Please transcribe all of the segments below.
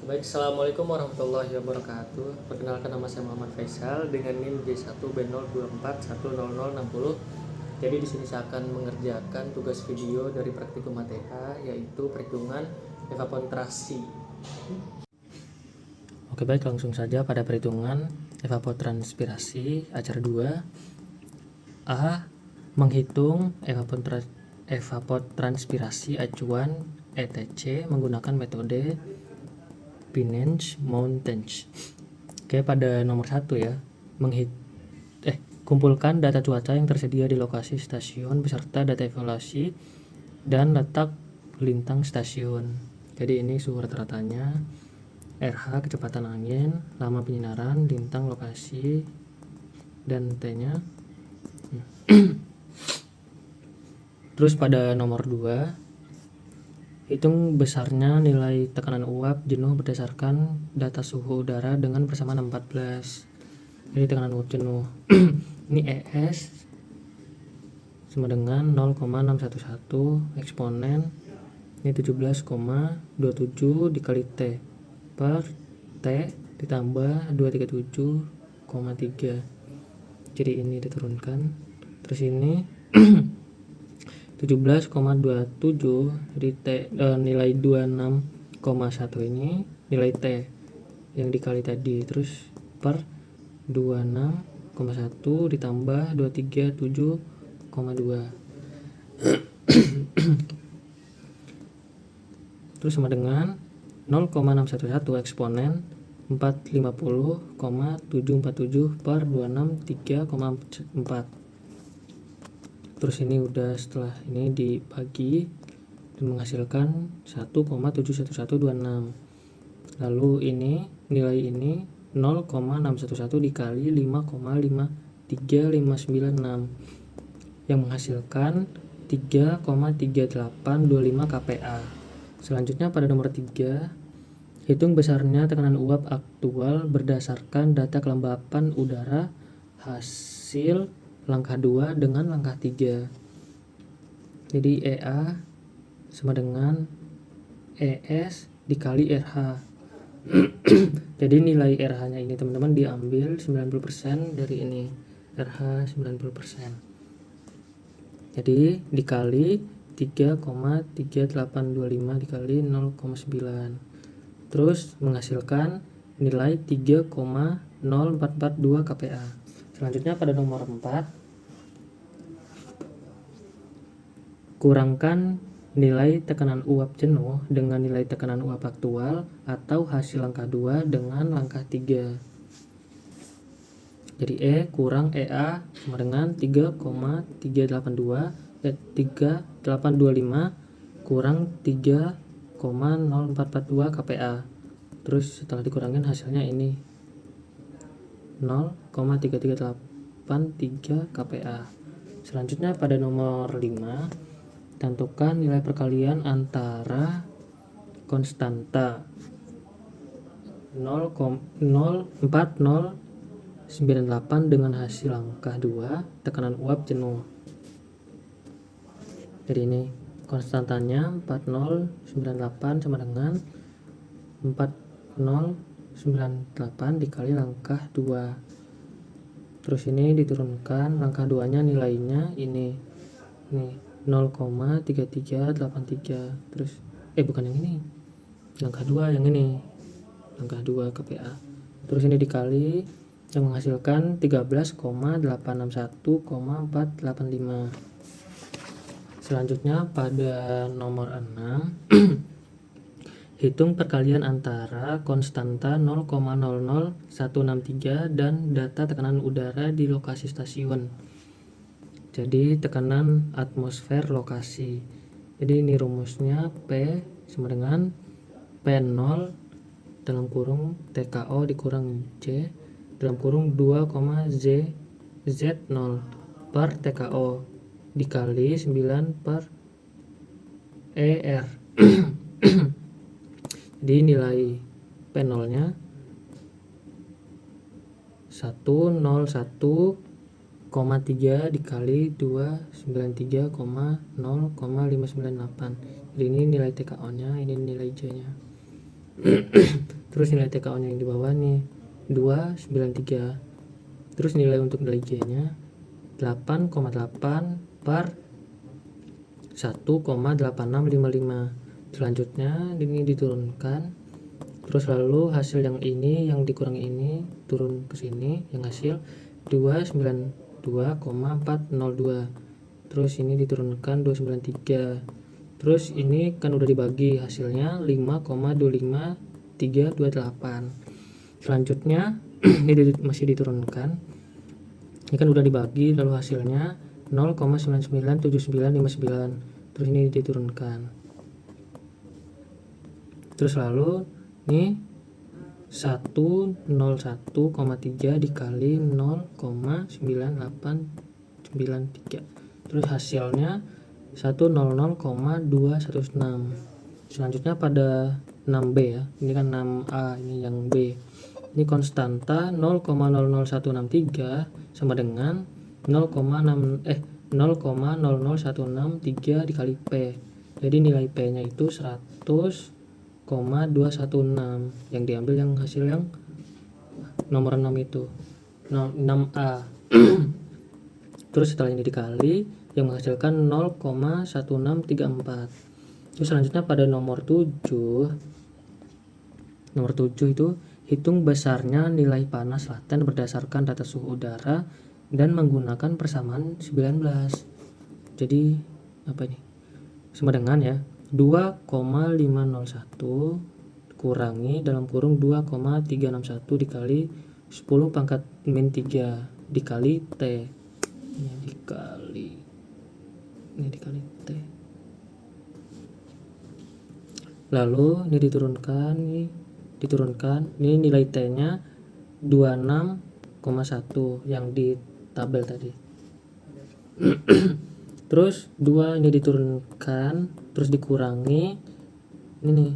Baik, Assalamualaikum warahmatullahi wabarakatuh. Perkenalkan, nama saya Muhammad Faisal dengan NIM J1B02410060. Jadi di sini saya akan mengerjakan tugas video dari praktikum ATH, yaitu perhitungan evaporasi. Oke, baik, langsung saja pada perhitungan evapotranspirasi acara 2. A. Menghitung evapotranspirasi acuan ETC menggunakan metode Binance-Mountains. Oke, pada nomor 1 ya, kumpulkan data cuaca yang tersedia di lokasi stasiun beserta data evaluasi dan letak lintang stasiun. Jadi ini suhu rata-ratanya, RH kecepatan angin, lama penyinaran, lintang lokasi, dan T-nya. Terus pada nomor 2, hitung besarnya nilai tekanan uap jenuh berdasarkan data suhu udara dengan persamaan 14. Jadi tekanan uap jenuh ini ES sama dengan 0,611 eksponen ini 17,27 dikali T per T ditambah 237,3. Jadi ini diturunkan. Terus ini 17,27 di T, nilai 26,1 ini nilai T yang dikali tadi, terus per 26,1 ditambah 237,2 terus sama dengan 0,611 eksponen 450,747 per 263,4. Terus ini udah, setelah ini dibagi dan menghasilkan 1,71126. Lalu ini nilai ini 0,611 dikali 5,53596 yang menghasilkan 3,3825 kPa. Selanjutnya pada nomor 3, hitung besarnya tekanan uap aktual berdasarkan data kelembapan udara hasil langkah 2 dengan langkah 3. Jadi EA sama dengan ES dikali RH. Jadi nilai RH nya ini teman-teman diambil 90% dari ini, RH 90%. Jadi dikali 3,3825 dikali 0,9, terus menghasilkan nilai 3,0442 kPa. Selanjutnya pada nomor 4, kurangkan nilai tekanan uap jenuh dengan nilai tekanan uap aktual atau hasil langkah 2 dengan langkah 3. Jadi E kurang EA sama dengan 3,385 kurang 3,0442 kPa. Terus setelah dikurangin hasilnya ini 0,3383 kPa. Selanjutnya pada nomor 5, tentukan nilai perkalian antara konstanta 0,4098 dengan hasil langkah 2 tekanan uap jenuh. Jadi ini konstantanya 4098 sama dengan 4098 dikali langkah 2. Terus ini diturunkan langkah 2 nya nilainya ini 0,3383. Terus bukan yang ini, langkah 2 yang ini, langkah 2 kPa. Terus ini dikali yang menghasilkan 13,861,485. Selanjutnya pada nomor 6, hitung perkalian antara konstanta 0,00163 dan data tekanan udara di lokasi stasiun. Jadi tekanan atmosfer lokasi. Jadi ini rumusnya P sama dengan P0 dalam kurung TKO dikurang C dalam kurung 2,Z0 per TKO dikali 9 per ER. Jadi nilai P0 nya 101,3 dikali 293,0,598. Jadi ini nilai TKO nya, ini nilai J nya. Terus nilai TKO nya yang di bawah nih 293. Terus nilai untuk nilai J nya 8,8 per 1,8655. Selanjutnya ini diturunkan, terus lalu hasil yang ini yang dikurangi ini turun ke sini, yang hasil 292,402. terus ini diturunkan 293. Terus ini kan udah dibagi, hasilnya 5,25328. Selanjutnya ini masih diturunkan, ini kan udah dibagi, lalu hasilnya 0,997959. terus ini diturunkan, terus lalu ini 101,3 dikali 0,9893, terus hasilnya 100,216. Selanjutnya pada 6B ya, ini kan 6A, ini yang B. Ini konstanta 0,00163 sama dengan 0,00163 dikali P. Jadi nilai P nya itu 100,216, yang diambil yang hasil yang nomor 6 itu 6A. Terus setelah ini dikali, yang menghasilkan 0,1634. Terus selanjutnya pada nomor 7 itu hitung besarnya nilai panas laten berdasarkan data suhu udara dan menggunakan persamaan 19. Jadi apa ini? Sama dengan ya 2,501 kurangi dalam kurung 2,361 dikali 10 pangkat min 3 dikali T. Ini dikali T. Lalu ini diturunkan, ini nilai T nya 26,1 yang di tabel tadi. Terus 2 ini diturunkan, terus dikurangi, ini nih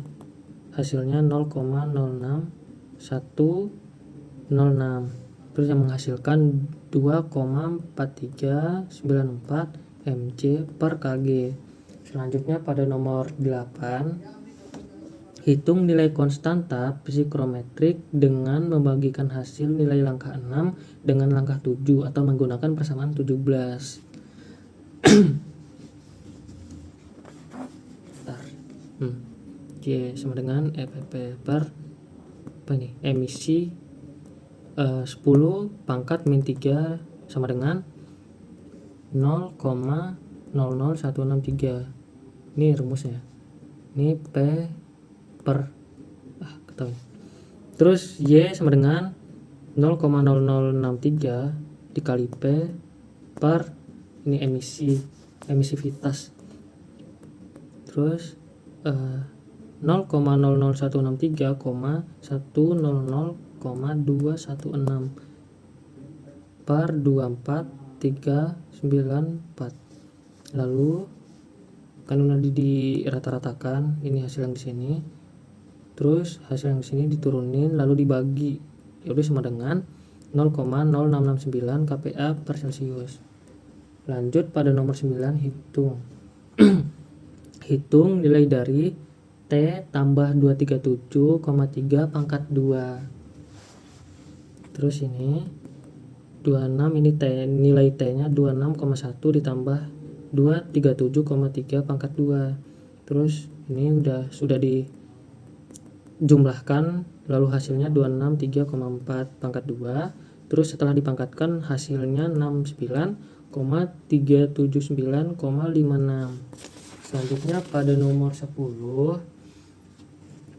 hasilnya 0,06106. terus yang menghasilkan 2,4394 mJ per kg. Selanjutnya pada nomor 8, hitung nilai konstanta psikrometrik dengan membagikan hasil nilai langkah 6 dengan langkah 7 atau menggunakan persamaan 17. J sama dengan EPP per apa ini? Emisi 10 pangkat min 3 sama dengan 0,00163. Ini rumusnya. Ini P per ketahui. Terus Y sama dengan 0,0063 dikali P per ini emisivitas. Terus 0,00163,100,216 per 24394. Lalu kan udah dirata-ratakan, ini hasil yang di sini. Terus hasil yang di sini diturunin lalu dibagi. Ya udah sama dengan 0,0669 kPa per Celcius. Lanjut pada nomor 9, hitung. Hitung nilai dari T tambah 237,3 pangkat 2. Terus ini 26, ini T, nilai T nya 26,1 ditambah 237,3 pangkat 2. Terus ini sudah dijumlahkan, lalu hasilnya 263,4 pangkat 2. Terus setelah dipangkatkan hasilnya 69,379,56. Selanjutnya pada nomor 10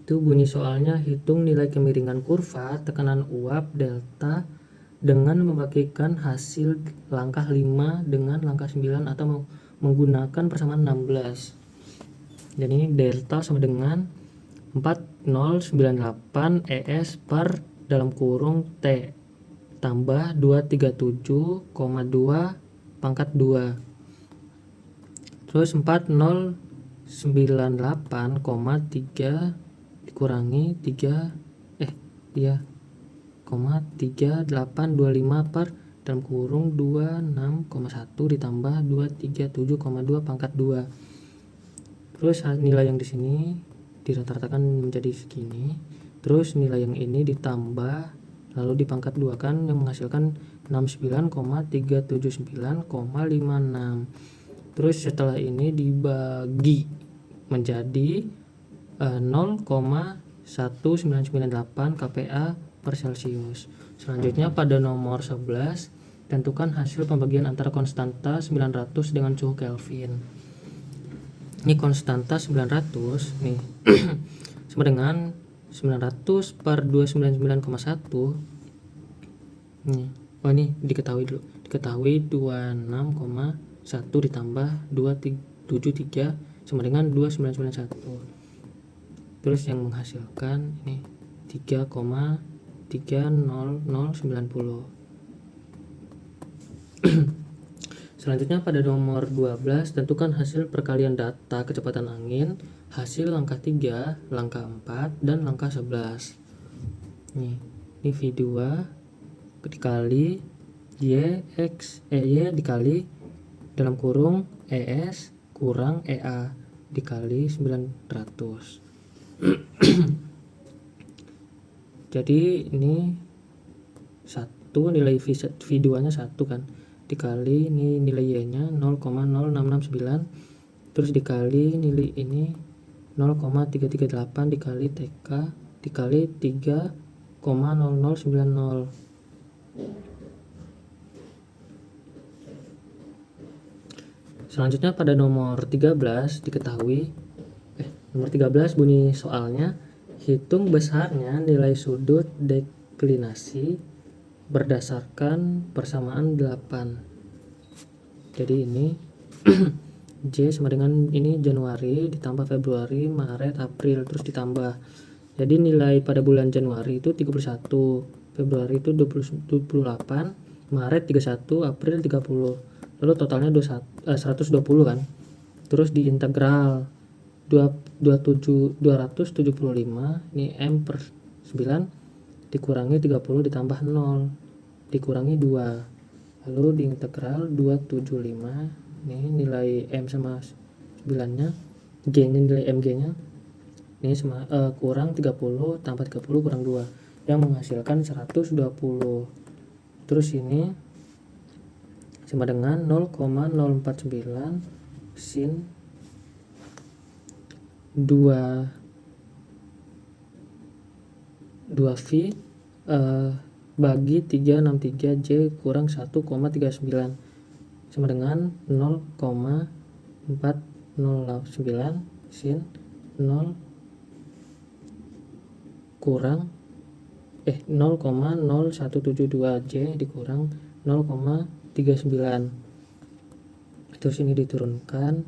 itu bunyi soalnya, hitung nilai kemiringan kurva tekanan uap delta dengan membagikan hasil langkah 5 dengan langkah 9 atau menggunakan persamaan 16. Jadi delta sama dengan 4098 ES per dalam kurung T tambah 237,2 pangkat 2. Terus 4098,3 dikurangi 3825 per dalam kurung 26,1 ditambah 237,2 pangkat 2. Terus nilai yang di sini dirata-ratakan menjadi segini. terus nilai yang ini ditambah lalu dipangkat 2 kan, yang menghasilkan 69,379,56. Terus setelah ini dibagi menjadi 0,1998 kPa per Celcius. Selanjutnya pada nomor 11 tentukan hasil pembagian antara konstanta 900 dengan suhu Kelvin. Ini konstanta 900 nih sama dengan 900 per 299,1 nih. Oh ini diketahui dulu. Diketahui 26,1 ditambah 273 sama dengan 2991. Terus yang menghasilkan ini 3,30090. Selanjutnya pada nomor 12 tentukan hasil perkalian data kecepatan angin, hasil langkah 3, langkah 4, dan langkah 11. Ini V2 dikali Y dikali dalam kurung ES kurang EA dikali 900. Jadi ini 1 nilai V2 nya 1 kan, dikali ini nilai Y nya 0,0669, terus dikali nilai ini 0,338 dikali TK dikali 3,0090. Selanjutnya pada nomor 13 diketahui nomor 13 bunyi soalnya, hitung besarnya nilai sudut deklinasi berdasarkan persamaan 8. Jadi ini J sama dengan ini Januari ditambah Februari, Maret, April, terus ditambah. Jadi nilai pada bulan Januari itu 31, Februari itu 28, Maret 31, April 30. Lalu totalnya 120 kan. Terus diintegral 275 ini M per 9 dikurangi 30 ditambah 0 dikurangi 2, lalu diintegral 275 ini nilai M sama 9 nya, G nya nilai MG nya ini sama kurang 30 tambah 30 kurang 2 yang menghasilkan 120. Terus ini sama dengan 0,049 sin 2 V bagi 363 J kurang 1,39 sama dengan 0,409 sin 0 kurang 0,0172 J dikurang 0,39. Terus ini diturunkan,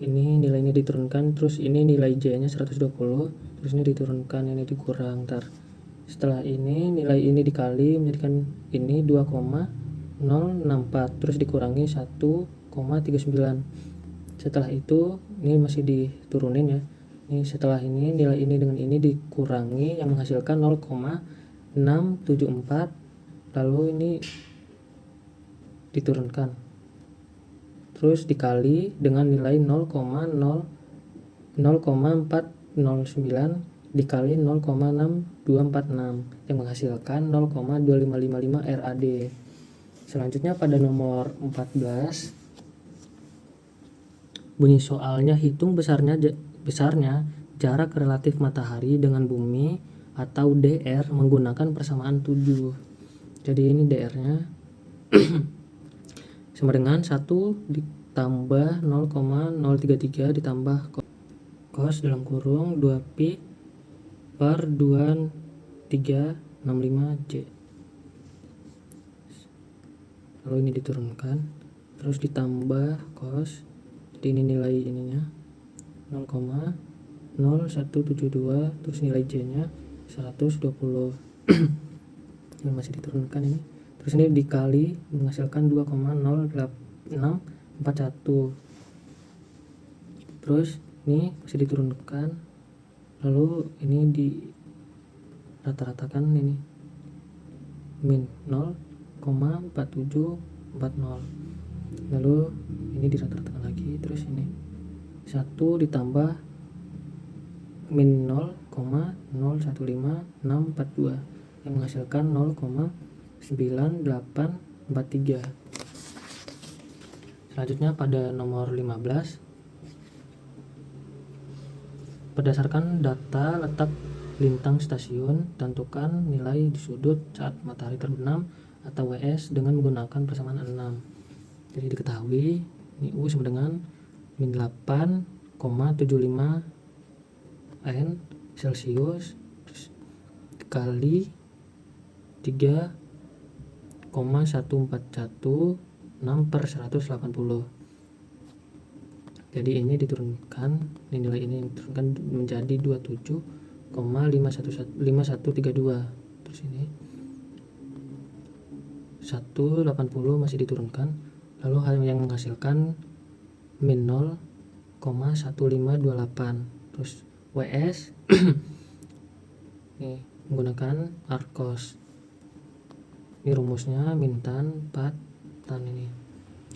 ini nilainya diturunkan, terus ini nilai J nya 120, terus ini diturunkan, ini dikurang. Setelah ini nilai ini dikali menjadikan ini 2,064 terus dikurangi 1,39. Setelah itu ini masih diturunin ya. Ini setelah ini nilai ini dengan ini dikurangi yang menghasilkan 0,674, lalu ini diturunkan. Terus dikali dengan nilai 0,409 dikali 0,6246 yang menghasilkan 0,2555 RAD. Selanjutnya pada nomor 14 bunyi soalnya, hitung besarnya jarak relatif matahari dengan bumi atau DR menggunakan persamaan 7. Jadi ini DR nya sama dengan 1 ditambah 0,033 ditambah cos dalam kurung 2pi per 2365 J. Lalu ini diturunkan, terus ditambah cos, jadi ini nilai ininya 0,0172, terus nilai J nya 120. Ini masih diturunkan ini, terus ini dikali menghasilkan 2,0641, terus ini masih diturunkan, lalu ini di rata-ratakan ini min 0,4740, lalu ini dirata-ratakan lagi, terus ini 1 ditambah min 0,015642 yang menghasilkan 0,9843. Selanjutnya pada nomor 15, berdasarkan data letak lintang stasiun, tentukan nilai di sudut saat matahari terbenam atau WS dengan menggunakan persamaan 6. Jadi diketahui ini U sama dengan min 8,75 N Celcius dikali 3,1416 per 180. Jadi ini diturunkan, nilai ini diturunkan menjadi 27,5132. Terus ini 180 masih diturunkan, lalu hal yang menghasilkan min 0,1528. Terus WS nih menggunakan Arcos. Ini rumusnya min tan 4 tan, ini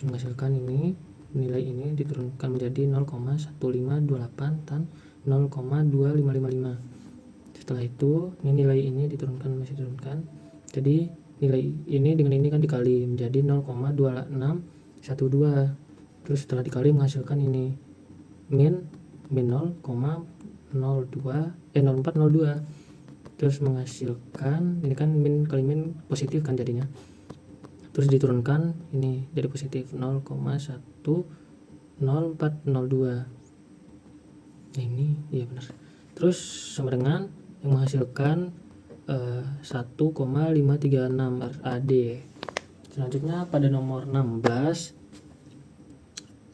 menghasilkan ini nilai ini diturunkan menjadi 0,1528 tan 0,2555. Setelah itu ini nilai ini diturunkan, masih diturunkan, jadi nilai ini dengan ini kan dikali menjadi 0,2612. Terus setelah dikali menghasilkan ini min 0,0402. Terus menghasilkan ini kan min kali min positif kan jadinya, terus diturunkan ini jadi positif 0,10402. Nah ini iya benar. Terus sama dengan yang menghasilkan 1,536 RAD. Selanjutnya pada nomor 16,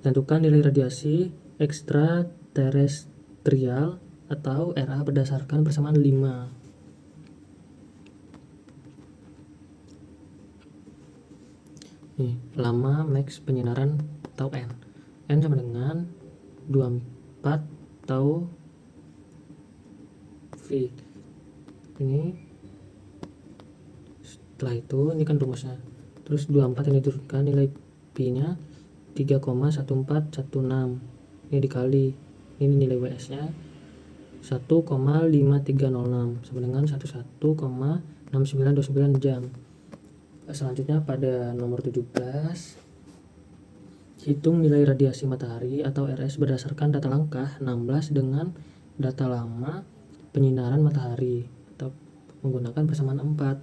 tentukan nilai radiasi ekstraterestrial atau RA berdasarkan persamaan 5. Nih, lama max penyinaran atau N sama dengan 24 tau V. Ini setelah itu ini kan rumusnya, terus 24 ini diturunkan, nilai P nya 3,1416. ini dikali ini nilai WS nya 1,5306 sama dengan 11,6929 jam. Selanjutnya pada nomor 17, hitung nilai radiasi matahari atau RS berdasarkan data langkah 16 dengan data lama penyinaran matahari atau menggunakan persamaan 4.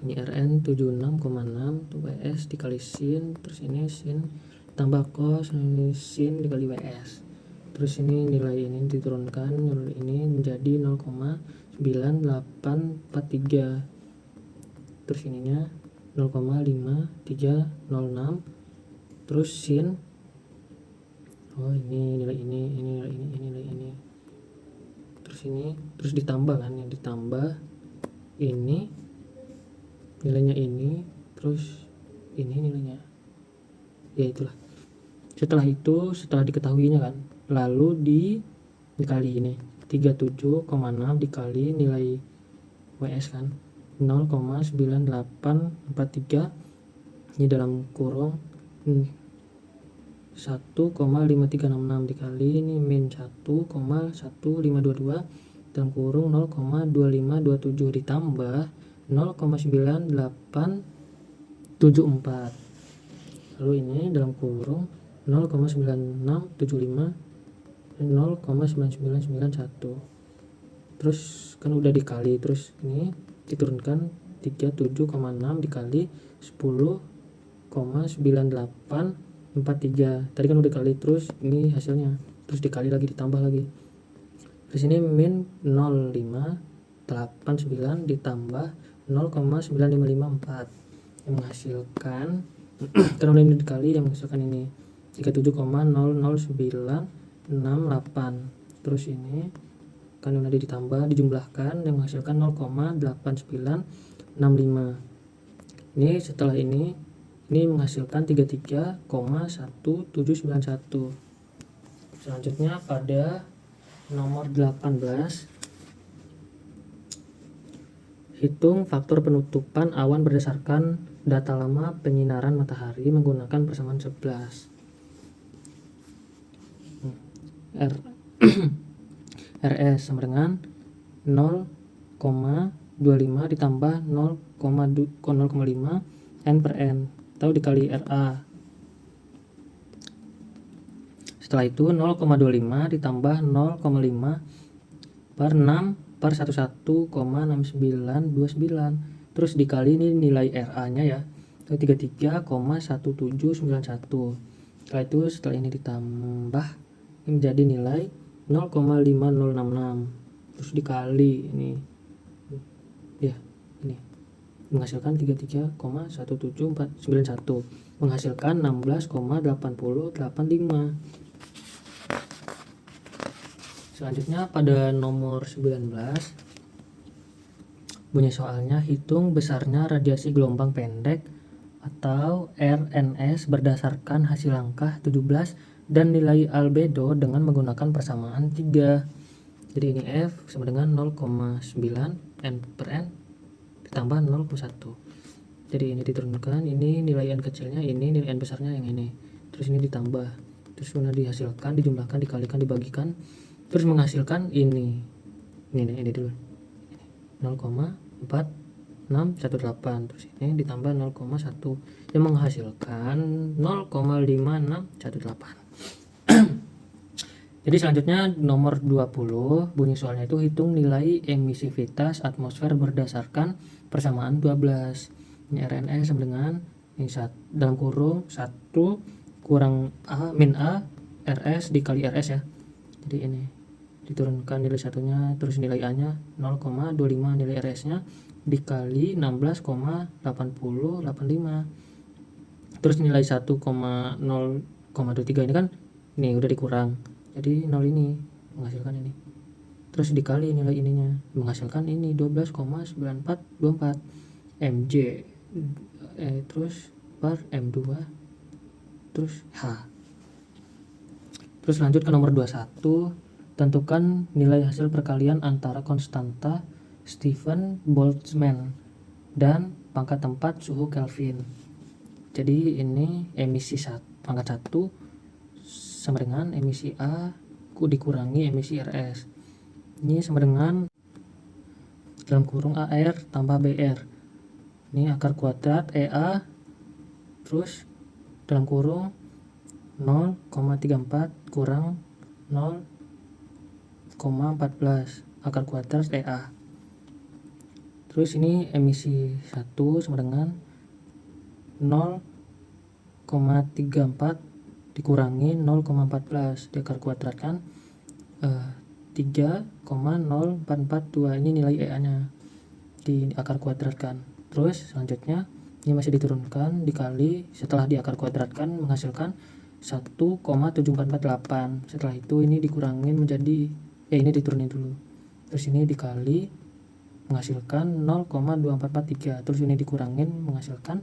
Ini Rn 76,6 WS dikali sin, terus ini sin tambah cos, ini sin dikali WS. Terus ini nilai ini diturunkan, nilai ini menjadi 0,9843. Terus ininya 0,5306. Terus sin, ini nilai ini nilai ini nilai ini. Terus ini terus ditambah kan, yang ditambah ini nilainya ini, terus ini nilainya, ya itulah. Setelah itu, setelah diketahuinya kan, lalu dikali ini 37,6 dikali nilai WS kan 0,9843, ini dalam kurung 1,5366 dikali ini min 1,1522 dalam kurung 0,2527 ditambah 0,9874, lalu ini dalam kurung 0,9675 dan 0,9991. terus kan udah dikali, terus ini diturunkan 37,6 dikali 10,9843. Tadi kan udah dikali, terus ini hasilnya, terus dikali lagi ditambah lagi. Terus ini min 0,589 ditambah 0,9554 yang menghasilkan karena ini dikali yang menghasilkan ini 37,00968. Terus ini kan udah ditambah dijumlahkan yang menghasilkan 0,8965. Ini setelah ini menghasilkan 33,1791. Selanjutnya pada nomor 18, hitung faktor penutupan awan berdasarkan data lama penyinaran matahari menggunakan persamaan 11. RS sama dengan 0,25 ditambah 0,5 N per N atau dikali RA. Setelah itu 0,25 ditambah 0,5 per 6 per 11,6929, terus dikali ini nilai RA nya ya, 33,1791. Setelah ini ditambah, ini menjadi nilai 0,5066, terus dikali ini ya, ini menghasilkan 33,17491, menghasilkan 16,8085. Selanjutnya pada nomor 19, bunyi soalnya hitung besarnya radiasi gelombang pendek atau RNS berdasarkan hasil langkah 17 dan nilai albedo dengan menggunakan persamaan 3. Jadi ini F sama dengan 0,9 N per N ditambah 0,1. Jadi ini diturunkan, ini nilai N kecilnya, ini nilai N besarnya yang ini, terus ini ditambah, terus sudah dihasilkan, dijumlahkan, dikalikan, dibagikan, terus menghasilkan ini dulu 0,4618, terus ini ditambah 0,1 yang menghasilkan 0,5618. Jadi selanjutnya nomor 20, bunyi soalnya itu hitung nilai emisivitas atmosfer berdasarkan persamaan 12. Ini RNS sama dengan ini dalam kurung 1 kurang A min A RS dikali RS ya. Jadi ini diturunkan nilai satunya, terus nilai A nya 0,25, nilai RS nya dikali 16,8085, terus nilai 1,0,23 ini kan ini udah dikurang, jadi 0 ini menghasilkan ini, terus dikali nilai ininya menghasilkan ini 12,9424 mj, terus per m2 terus H. Terus lanjut ke nomor 21, tentukan nilai hasil perkalian antara konstanta Stephen Boltzmann dan pangkat 4 suhu Kelvin. Jadi ini emisi pangkat 1 sama dengan emisi A dikurangi emisi RS. Ini sama dengan dalam kurung AR tambah BR. Ini akar kuadrat EA terus dalam kurung 0,34 kurang 0,14 akar kuadrat EA. Terus ini emisi 1 sama dengan 0,34 dikurangi 0,14 di akar kuadrat kan 3,0442, ini nilai EA nya di akar kuadratkan. Terus selanjutnya ini masih diturunkan, dikali, setelah di akar kuadratkan menghasilkan 1,7448. Setelah itu ini dikurangin menjadi ini diturunin dulu, terus ini dikali menghasilkan 0,2443, terus ini dikurangin menghasilkan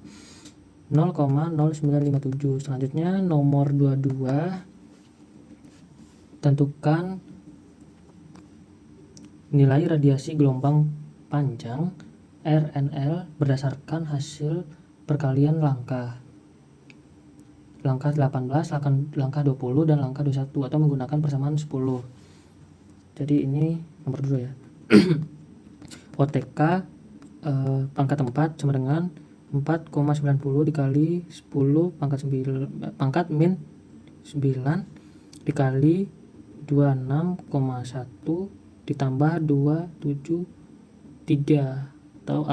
0,0957. Selanjutnya nomor 22, tentukan nilai radiasi gelombang panjang RNL berdasarkan hasil perkalian langkah 18, langkah 20 dan langkah 21 atau menggunakan persamaan 10. Jadi ini nomor 2 ya. OTK pangkat 4 sama dengan 4,90 dikali 10 pangkat min 9 dikali 26,1 ditambah 273 atau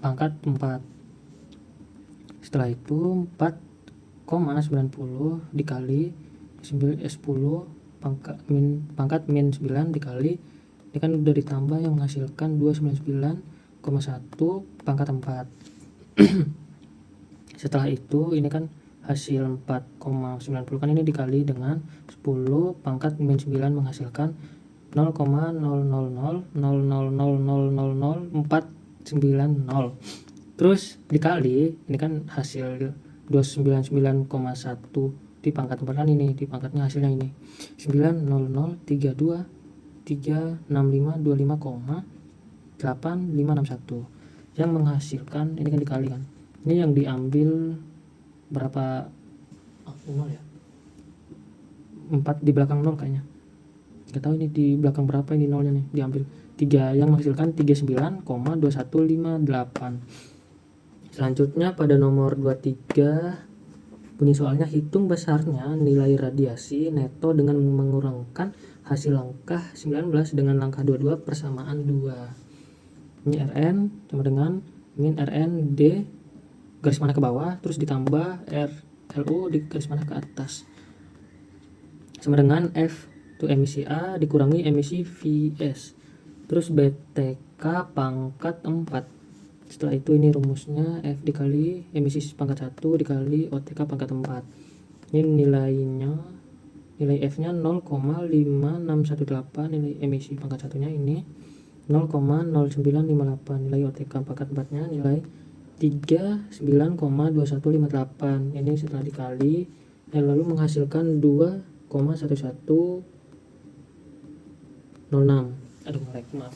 pangkat 4. Setelah itu 4,90 dikali 10 pangkat min 9 dikali ini kan udah ditambah yang menghasilkan 299,1 pangkat 4. Setelah itu ini kan hasil 4,90 kan ini dikali dengan 10 pangkat min 9 menghasilkan 0,00000000490. Terus dikali ini kan hasil 299,1 di pangkat 4 kan ini di pangkatnya hasilnya ini 90032,36525,8561 yang menghasilkan ini kan dikali kan, ini yang diambil berapa 0 ya, 4 di belakang 0 kayaknya, nggak tahu ini di belakang berapa ini nolnya nih, diambil 3 yang menghasilkan 39,2158. Selanjutnya pada nomor 23 bunyi soalnya, hitung besarnya nilai radiasi neto dengan mengurangkan hasil langkah 19 dengan langkah 22 persamaan 2. Ini Rn sama dengan min Rn D garis panah ke bawah terus ditambah RLU di garis panah ke atas sama dengan F itu emisi A dikurangi emisi Vs terus BTK pangkat 4. Setelah itu ini rumusnya F dikali emisi pangkat 1 dikali OTK pangkat 4. Ini nilainya, nilai F nya 0,5618, nilai emisi pangkat 1 nya ini 0,0958, nilai OTK pangkat 4 nya nilai 39,2158. Ini setelah dikali lalu menghasilkan 2,1106. Aduh ngelag, maaf.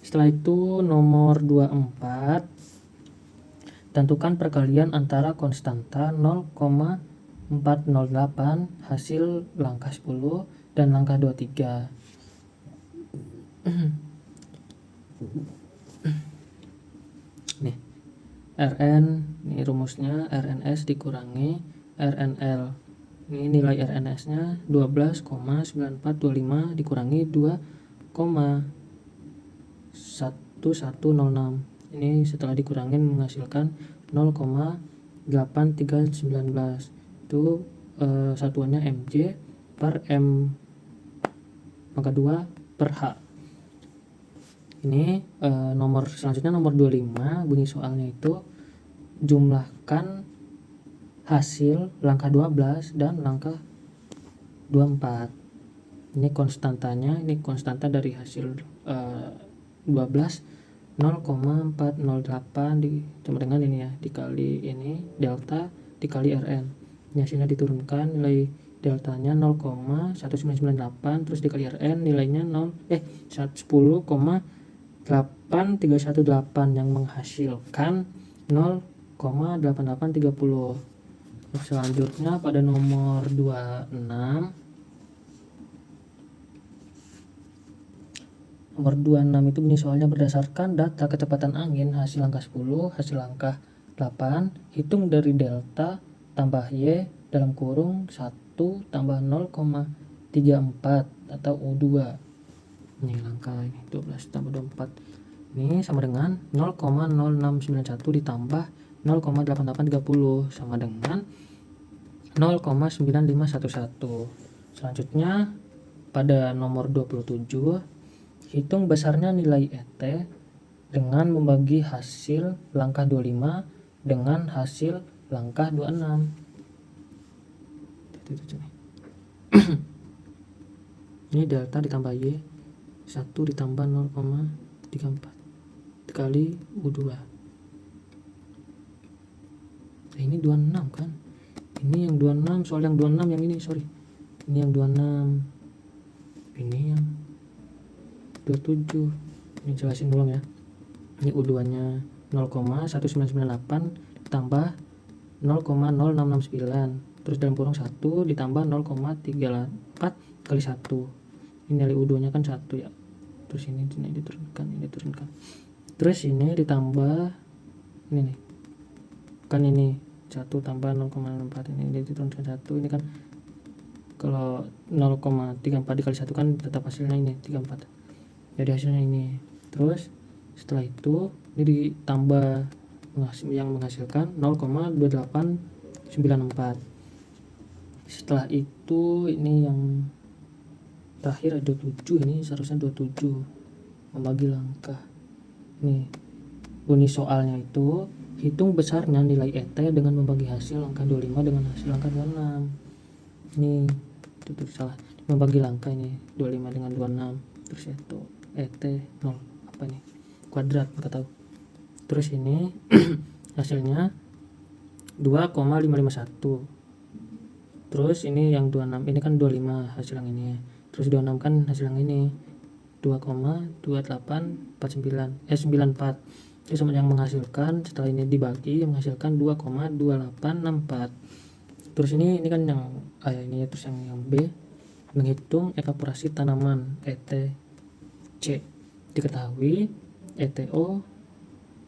Setelah itu nomor 24, tentukan perkalian antara konstanta 0,408 hasil langkah 10 dan langkah 23. Nih, Rn, ini rumusnya Rns dikurangi Rnl. Ini nilai Rns nya 12,9425 dikurangi 2,1106. Ini setelah dikurangin menghasilkan 0,8319. Itu satuannya mj per m pangkat 2 per h. Ini nomor selanjutnya nomor 25 bunyi soalnya itu jumlahkan hasil langkah 12 dan langkah 24. Ini konstantanya, ini konstanta dari hasil 12 0,408 sama dengan ini ya, dikali ini delta dikali Rn. Ini hasilnya diturunkan, nilai deltanya 0,1998 terus dikali Rn nilainya 10,8318 yang menghasilkan 0,8830. Selanjutnya pada nomor 26. Nomor 26 itu bunyi soalnya berdasarkan data kecepatan angin hasil angka 10, hasil angka 8, hitung dari delta tambah Y dalam kurung 1 tambah 0,34 atau U2. Ini langkah ini 12 tambah 24. Ini sama dengan 0,0691 ditambah 0,8830 sama dengan 0,9511. Selanjutnya pada nomor 27, hitung besarnya nilai ET dengan membagi hasil langkah 25 dengan hasil langkah 26. Ini delta ditambah Y 1 ditambah 0,34 dikali U2. Nah, ini 26 kan. Ini yang 26, soal yang 26 yang ini, sorry. Ini yang 26. Ini yang 27. Ini jelasin dulu ya. Ini U2 nya 0,1998 ditambah 0,0669 terus dalam kurung 1 ditambah 0,34 kali 1. Ini nilai U2 nya kan 1 ya. Terus ini diturunkan, ini diturunkan. Terus ini ditambah ini nih. Kan ini 1 tambah 0,04 ini diturunkan 1. Ini kan kalau 0,34 dikali 1 kan tetap hasilnya ini 34. Jadi hasilnya ini. Terus setelah itu ini ditambah yang menghasilkan 0,2894. Setelah itu ini yang terakhir ada 27, ini seharusnya 27 membagi langkah. Nih bunyi soalnya itu hitung besarnya nilai ET dengan membagi hasil angka 25 dengan hasil angka 26. Ini itu salah, membagi langkah ini 25 dengan 26 terus itu ET 0 apa nih kuadrat nggak tahu. Terus ini hasilnya 2,551. Terus ini yang 26 ini kan 25 hasil yang ini. Terus 26 kan hasil yang ini 2,2849 94. Itu sama yang menghasilkan setelah ini dibagi yang menghasilkan 2,2864. Terus ini kan yang ini terus yang B menghitung evaporasi tanaman ETC. Diketahui ETO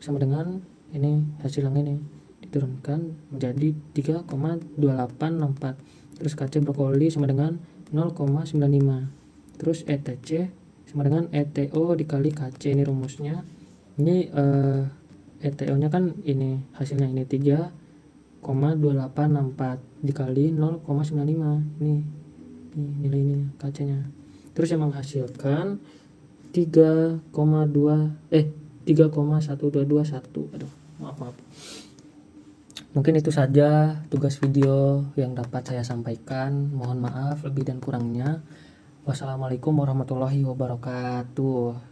sama dengan ini hasil yang ini diturunkan menjadi 3,2864. Terus KC brokoli sama dengan 0,95. Terus ETC sama dengan ETO dikali KC. Ini rumusnya. Ini ETO nya kan ini hasilnya ini 3,2864 dikali 0,95. Ini nilai ini KC nya. Terus yang menghasilkan 3,1221. Aduh, maaf. Mungkin itu saja tugas video yang dapat saya sampaikan. Mohon maaf lebih dan kurangnya. Wassalamualaikum warahmatullahi wabarakatuh.